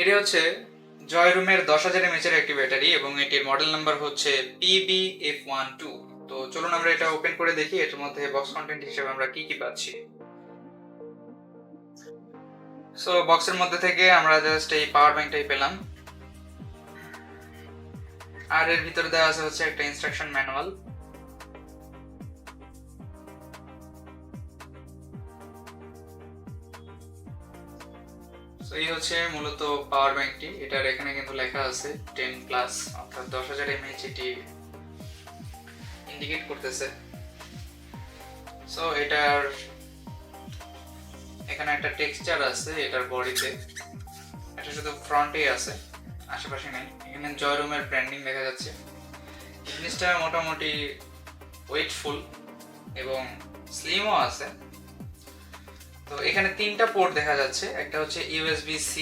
এটি হচ্ছে জয়রুমের 10,000 mAh একটি ব্যাটারি এবং এটির মডেল নাম্বার হচ্ছে PBF12। তো চলুন আমরা এটা ওপেন করে দেখি এটার মধ্যে বক্স কন্টেন্ট হিসেবে আমরা কি কি পাচ্ছি। সো বক্সের মধ্যে থেকে আমরা জাস্ট এই পাওয়ার ব্যাংকটাই পেলাম, আর এর ভিতরে দেওয়া আছে হচ্ছে একটা ইনস্ট্রাকশন ম্যানুয়াল। এই হচ্ছে মূলত পাওয়ার ব্যাংকটি। এটার এখানে কিন্তু লেখা আছে 10+ অর্থাৎ 10,000 mAh এটি ইন্ডিকেট করতেছে। সো এটার এখানে একটা টেক্সচার আছে এটার বডিতে, এটা শুধু ফ্রন্টেই আছে, আশেপাশে নেই। এখানে জয়রুমের ব্র্যান্ডিং দেখা যাচ্ছে। জিনিসটা মোটামুটি ওয়েটফুল এবং স্লিমও আছে। তো এখানে 3টা পোর্ট দেখা যাচ্ছে, একটা হচ্ছে USB-C,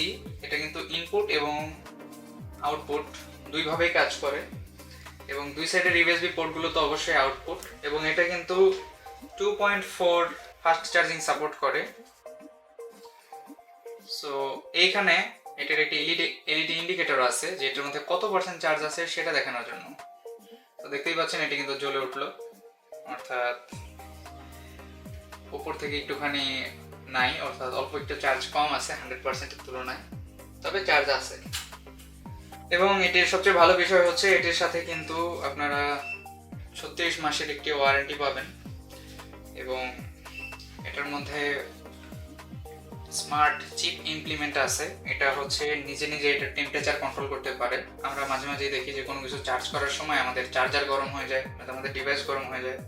এটা কিন্তু ইনপুট এবং আউটপুট দুইভাবেই কাজ করে, এবং দুই সাইডের USB পোর্টগুলো তো অবশ্যই আউটপুট, এবং এটা কিন্তু 2.4 ফাস্ট চার্জিং সাপোর্ট করে। সো এইখানে এটার একটি এলইডি ইন্ডিকেটর আছে যে এটার মধ্যে কত % চার্জ আছে সেটা দেখানোর জন্য। তো দেখতেই পাচ্ছেন এটি কিন্তু জ্বলে উঠলো, অর্থাৎ উপর থেকে একটুখানি নাই, অর্থাৎ অল্প একটু চার্জ কম আছে 100%-এর তুলনায়, তবে চার্জ আছে। এবং এটির সবচেয়ে ভালো বিষয় হচ্ছে এটির সাথে কিন্তু আপনারা 36 মাসের একটি ওয়ারেন্টি পাবেন, এবং এটার মধ্যে স্মার্ট চিপ ইমপ্লিমেন্ট আছে। এটা হচ্ছে নিজে নিজে এটা টেম্পারেচার কন্ট্রোল করতে পারে। আমরা মাঝে মাঝে দেখি যে কোনো কিছু চার্জ করার সময় আমাদের চার্জার গরম হয়ে যায়, আমাদের ডিভাইস গরম হয়ে যায়।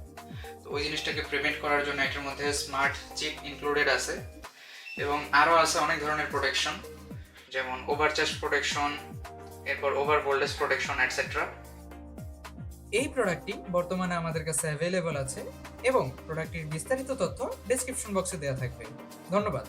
তো ওই জিনিসটাকে প্রিভেন্ট করার জন্য এটার মধ্যে স্মার্ট চিপ ইনক্লুডেড আছে, এবং আরও আছে অনেক ধরনের প্রোটেকশন, যেমন ওভারচার্জ প্রোটেকশন, এরপর ওভার ভোল্টেজ প্রোটেকশন এটসেট্রা। এই প্রোডাক্টটি বর্তমানে আমাদের কাছে অ্যাভেলেবল আছে এবং প্রোডাক্টটির বিস্তারিত তথ্য ডেসক্রিপশন বক্সে দেওয়া থাকবে। ধন্যবাদ।